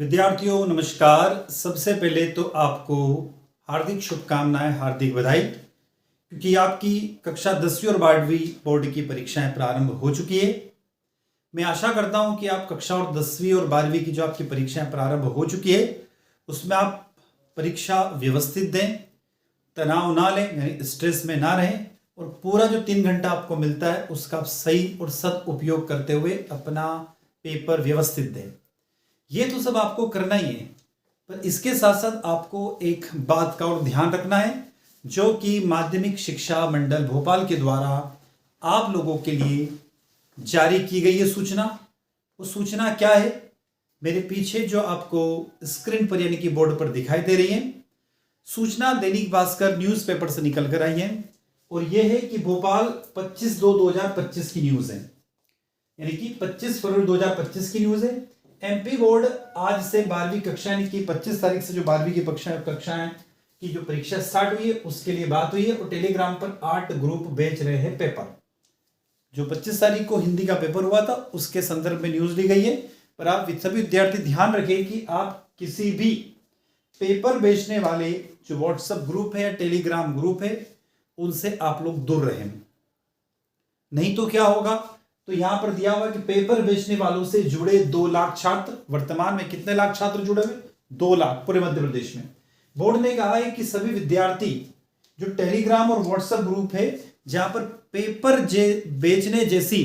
विद्यार्थियों नमस्कार। सबसे पहले तो आपको हार्दिक शुभकामनाएं, हार्दिक बधाई, क्योंकि आपकी कक्षा 10वीं और 12वीं बोर्ड की परीक्षाएं प्रारंभ हो चुकी है। मैं आशा करता हूं कि आप कक्षा और 10वीं और 12वीं की जो आपकी परीक्षाएं प्रारंभ हो चुकी है उसमें आप परीक्षा व्यवस्थित दें, तनाव ना लें, यानी स्ट्रेस में ना रहें, और पूरा जो 3 घंटा आपको मिलता है उसका आप सही और सदुपयोग करते हुए अपना पेपर व्यवस्थित दें। ये तो सब आपको करना ही है, पर इसके साथ साथ आपको एक बात का और ध्यान रखना है, जो कि माध्यमिक शिक्षा मंडल भोपाल के द्वारा आप लोगों के लिए जारी की गई है सूचना। वो सूचना क्या है, मेरे पीछे जो आपको स्क्रीन पर यानी कि बोर्ड पर दिखाई दे रही है, सूचना दैनिक भास्कर न्यूज़पेपर से निकल कर आई है। और यह है कि भोपाल 25/2/2025 की न्यूज़ है, यानी कि 25 फरवरी 2025 की न्यूज़ है। एमपी बोर्ड आज से 12वीं कक्षा यानी कि 25 तारीख से जो 12वीं की कक्षाएं की जो परीक्षा स्टार्ट हुई है उसके लिए बात हुई है, और टेलीग्राम पर 8 ग्रुप बेच रहे हैं पेपर। जो 25 तारीख को हिंदी का पेपर हुआ था उसके संदर्भ में न्यूज ली गई है। पर आप सभी विद्यार्थी ध्यान रखें कि आप किसी भी पेपर बेचने वाले जो व्हाट्सएप ग्रुप है या टेलीग्राम ग्रुप है उनसे आप लोग दूर रहें, नहीं तो क्या होगा। तो यहां पर दिया हुआ कि पेपर बेचने वालों से जुड़े 2 लाख छात्र, वर्तमान में कितने लाख छात्र जुड़े हुए? 2 लाख पूरे मध्य प्रदेश में। बोर्ड ने कहा है कि सभी विद्यार्थी जो टेलीग्राम और व्हाट्सएप ग्रुप है जहां पर पेपर बेचने जैसी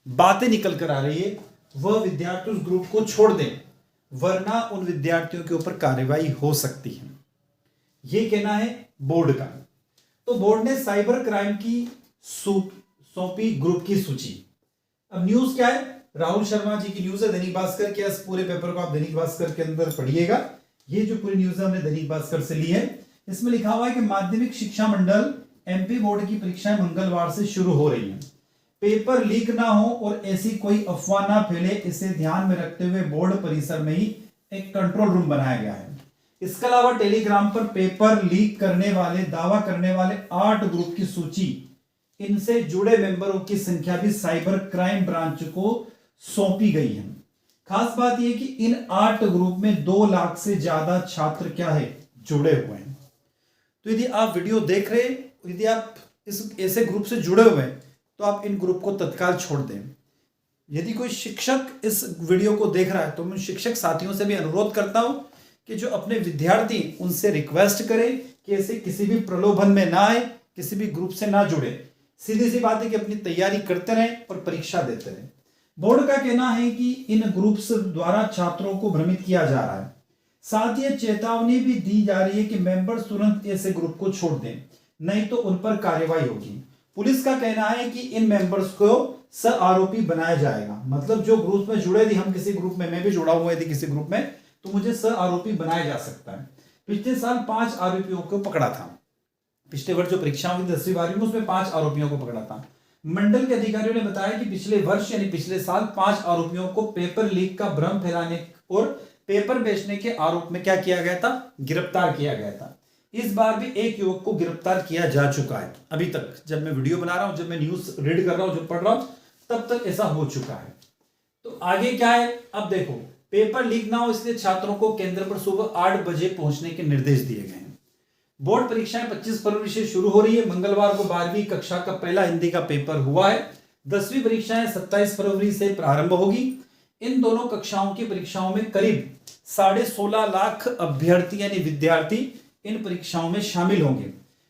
बातें निकल कर आ रही है, वह विद्यार्थी उस ग्रुप को छोड़ दें, वरना उन विद्यार्थियों के ऊपर कार्रवाई हो सकती है। यह कहना है बोर्ड का। तो बोर्ड ने साइबर क्राइम की सौंपी ग्रुप की सूची। अब न्यूज क्या है? राहुल शर्मा जी की न्यूज है दैनिक भास्कर के। पूरे पेपर को आप दैनिक भास्कर के अंदर पढ़िएगा। ये जो पूरी न्यूज है हमने दैनिक भास्कर से ली है। इसमें लिखा हुआ है कि माध्यमिक शिक्षा मंडल एमपी बोर्ड की परीक्षाएं मंगलवार से शुरू हो रही हैं। पेपर लीक ना हो और ऐसी कोई अफवाह ना फैले, इसे ध्यान में रखते हुए बोर्ड परिसर में ही एक कंट्रोल रूम बनाया गया है। इसके अलावा टेलीग्राम पर पेपर लीक करने वाले, दावा करने वाले 8 ग्रुप की सूची, इनसे जुड़े मेंबरों की संख्या भी साइबर क्राइम ब्रांच को सौंपी गई है। खास बात यह कि इन 8 ग्रुप में 2 लाख से ज्यादा छात्र क्या है, जुड़े हुए हैं। तो यदि आप वीडियो देख रहे हैं, यदि आप इस ऐसे ग्रुप से जुड़े हुए हैं तो आप इन ग्रुप को तत्काल छोड़ दें। यदि कोई शिक्षक इस वीडियो को देख रहा है तो मैं शिक्षक साथियों से भी अनुरोध करता हूं कि जो अपने विद्यार्थी उनसे रिक्वेस्ट करें कि ऐसे किसी भी प्रलोभन में ना आए, किसी भी ग्रुप से ना जुड़े। सीधी सी बात है कि अपनी तैयारी करते रहें और परीक्षा देते रहें। बोर्ड का कहना है कि इन ग्रुप्स द्वारा छात्रों को भ्रमित किया जा रहा है। साथ ही चेतावनी भी दी जा रही है कि मेंबर्स तुरंत ऐसे ग्रुप को छोड़ दें, नहीं तो उन पर कार्रवाई होगी। पुलिस का कहना है कि इन मेंबर्स को सह आरोपी बनाया जाएगा। मतलब जो ग्रुप में जुड़े थे, हम किसी ग्रुप में, मैं भी जुड़ा हुआ यदि किसी ग्रुप में, तो मुझे सह आरोपी बनाया जा सकता है। पिछले साल 5 आरोपियों को पकड़ा था। पिछले वर्ष जो परीक्षा हुई 10वीं 12वीं में, उसमें 5 आरोपियों को पकड़ा था। मंडल के अधिकारियों ने बताया कि पिछले वर्ष यानी पिछले साल 5 आरोपियों को पेपर लीक का भ्रम फैलाने और पेपर बेचने के आरोप में क्या किया गया था, गिरफ्तार किया गया था। इस बार भी एक युवक को गिरफ्तार किया जा चुका है। अभी तक जब मैं वीडियो बना रहा हूं, जब मैं न्यूज रीड कर रहा हूं, जब पढ़ रहा हूं, तब तक ऐसा हो चुका है। तो आगे क्या है, अब देखो, पेपर लीक ना हो इसलिए छात्रों को केंद्र पर सुबह 8 बजे पहुंचने के निर्देश दिए गए हैं। बोर्ड परीक्षाएं 25 फरवरी से शुरू हो रही है। मंगलवार को 12वीं कक्षा का पहला हिंदी का पेपर हुआ है। 10वीं परीक्षाएं 27 फरवरी से प्रारंभ होगी। इन दोनों कक्षाओं की परीक्षाओं में करीब 16.5 लाख अभ्यर्थी यानी विद्यार्थी इन परीक्षाओं में शामिल होंगे।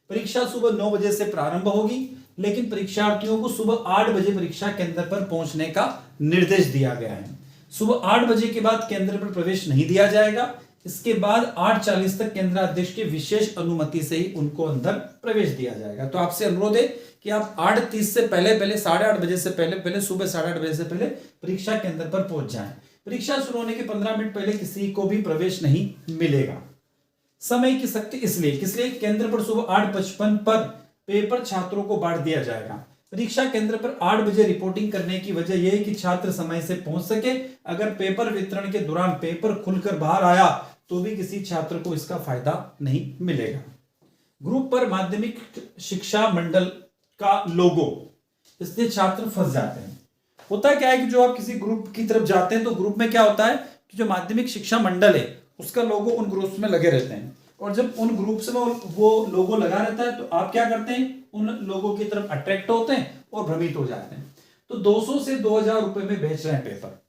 परीक्षा सुबह 9 बजे से प्रारंभ होगी, लेकिन परीक्षार्थियों को सुबह 8 बजे परीक्षा केंद्र पर पहुंचने का निर्देश दिया गया है। सुबह 8 बजे के बाद केंद्र पर प्रवेश नहीं दिया जाएगा। इसके बाद 8:40 तक केंद्राध्यक्ष की विशेष अनुमति से ही उनको अंदर प्रवेश दिया जाएगा। तो आपसे अनुरोध है कि आप 8:30 से पहले 8:30 बजे से पहले सुबह 8:30 बजे से पहले परीक्षा केंद्र पर पहुंच जाएं। परीक्षा शुरू होने के 15 मिनट पहले किसी को भी प्रवेश नहीं मिलेगा। समय की सख्ती इसलिए केंद्र पर सुबह 8:55 पर पेपर छात्रों को बांट दिया जाएगा। परीक्षा केंद्र पर 8 बजे रिपोर्टिंग करने की वजह यह है कि छात्र समय से पहुंच सके। अगर पेपर वितरण के दौरान पेपर खुलकर बाहर आया तो भी किसी छात्र को इसका फायदा नहीं मिलेगा। ग्रुप पर माध्यमिक शिक्षा मंडल का लोगो, इसलिए छात्र फंस जाते हैं। होता क्या है कि जो आप किसी ग्रुप की तरफ जाते हैं तो ग्रुप में क्या होता है कि जो माध्यमिक शिक्षा मंडल है उसका लोगो उन ग्रुप्स में लगे रहते हैं, और जब उन ग्रुप्स में वो लोगो लगा रहता है तो आप क्या करते हैं, उन लोगों की तरफ अट्रैक्ट होते हैं और भ्रमित हो जाते हैं। तो 200 से 2000 रुपए में बेच रहे हैं पेपर।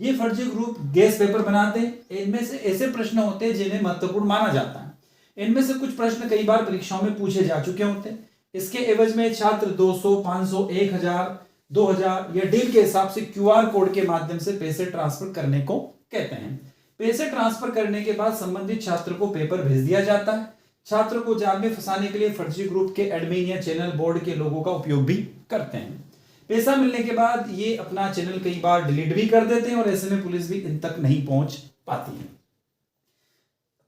ये फर्जी ग्रुप गैस पेपर बनाते हैं। इनमें से ऐसे प्रश्न होते हैं जिन्हें महत्वपूर्ण माना जाता है। इनमें से कुछ प्रश्न कई बार परीक्षाओं में पूछे जा चुके होते हैं। इसके एवज में छात्र 200, 500, 1000, 2000 या डील के हिसाब से क्यूआर कोड के माध्यम से पैसे ट्रांसफर करने को कहते हैं। पैसे ट्रांसफर करने के बाद संबंधित छात्र को पेपर भेज दिया जाता है। छात्र को जाल में फंसाने के लिए फर्जी ग्रुप के एडमिन या चैनल बोर्ड के लोगों का उपयोग भी करते हैं। पैसा मिलने के बाद ये अपना चैनल कई बार डिलीट भी कर देते हैं और ऐसे में पुलिस भी इन तक नहीं पहुंच पाती है।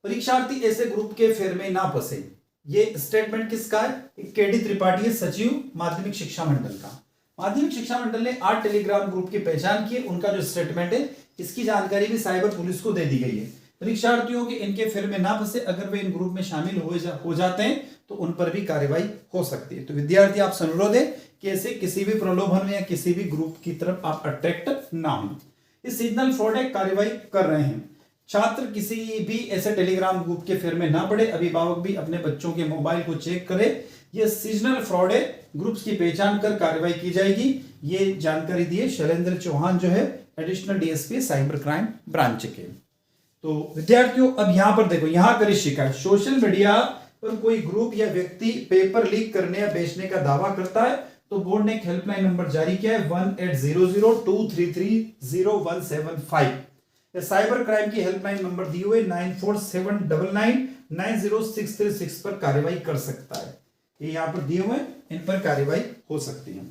परीक्षार्थी ऐसे ग्रुप के फेर में ना फंसे। ये स्टेटमेंट किसका है? केडी त्रिपाठी है, सचिव माध्यमिक शिक्षा मंडल का। माध्यमिक शिक्षा मंडल ने 8 टेलीग्राम ग्रुप की पहचान की है। उनका जो स्टेटमेंट है इसकी जानकारी भी साइबर पुलिस को दे दी गई है। परीक्षार्थियों के इनके फेर में ना फंसे। अगर वे इन ग्रुप में शामिल हो जाते हैं तो उन पर भी कार्रवाई हो सकती है। तो विद्यार्थी आपसे अनुरोध है कि ऐसे किसी भी प्रलोभन में या किसी भी ग्रुप की तरफ आप अट्रैक्ट ना हो। इस सीजनल फ्रॉड एक कार्रवाई कर रहे हैं। छात्र किसी भी ऐसे टेलीग्राम ग्रुप के फेर में ना पड़े। अभिभावक भी अपने बच्चों के मोबाइल को चेक करे। ये सीजनल फ्रॉड है, ग्रुप्स की पहचान कर कार्रवाई की जाएगी। ये जानकारी दी है शैलेंद्र चौहान जो है additional DSP cyber crime branch के। तो विद्यार्थियों अब यहां पर देखो, यहां करी शिकायत। सोशल मीडिया पर कोई ग्रुप या व्यक्ति पेपर लीक करने या बेचने का दावा करता है तो बोर्ड ने एक हेल्पलाइन नंबर जारी किया है 1800-233-0175। साइबर क्राइम की हेल्पलाइन नंबर दी हुए 9479990636 पर कार्रवाई कर सकता है। ये यहां पर दिए हुए, इन पर कार्रवाई हो सकती है।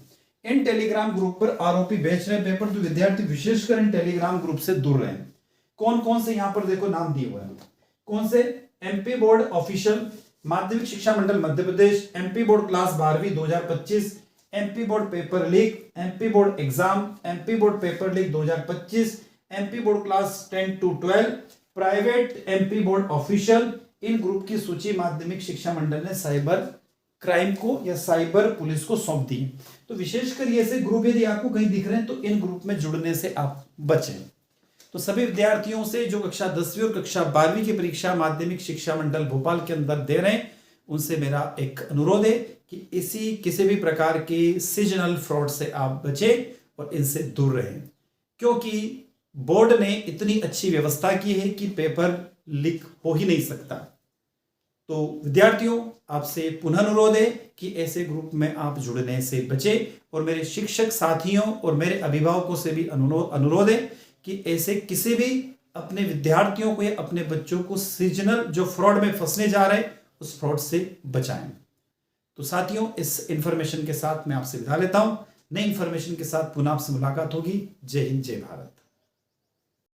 इन टेलीग्राम ग्रुप पर आरोपी बेच रहे पेपर, तो विद्यार्थी विशेषकर इन टेलीग्राम ग्रुप से दूर रहें। कौन कौन से यहां पर देखो नाम दिए हुए हैं। कौन से? एमपी बोर्ड ऑफिशियल, माध्यमिक शिक्षा मंडल Madhya Pradesh, MP board class 12वीं 2025, MP board paper leak, MP board exam, MP board paper leak 2025, MP board class 10 to 12, private MP board official. In group की सूची माध्यमिक शिक्षा मंडल ने साइबर क्राइम को या साइबर पुलिस को सौंप दी। तो विशेषकर ये ऐसे ग्रुप यदि आपको कहीं दिख रहे हैं तो इन ग्रुप में जुड़ने से आप बचें। तो सभी विद्यार्थियों से जो कक्षा 10वीं और कक्षा 12वीं की परीक्षा माध्यमिक शिक्षा मंडल भोपाल के अंदर दे रहे हैं, उनसे मेरा एक अनुरोध है कि इसी किसी भी प्रकार के सीजनल फ्रॉड से आप बचें और इनसे दूर रहें, क्योंकि बोर्ड ने इतनी अच्छी व्यवस्था की है कि पेपर लीक हो ही नहीं सकता। तो विद्यार्थियों आपसे पुनः अनुरोध है कि ऐसे ग्रुप में आप जुड़ने से बचें, और मेरे शिक्षक साथियों और मेरे अभिभावकों से भी अनुरोध है कि ऐसे किसी भी अपने विद्यार्थियों को या अपने बच्चों को सीजनल जो फ्रॉड में फंसने जा रहे हैं उस फ्रॉड से बचाएं। तो साथियों, इस इंफॉर्मेशन के साथ मैं आपसे विदा लेता हूं। नई इंफॉर्मेशन के साथ पुनः आपसे मुलाकात होगी। जय हिंद, जय भारत।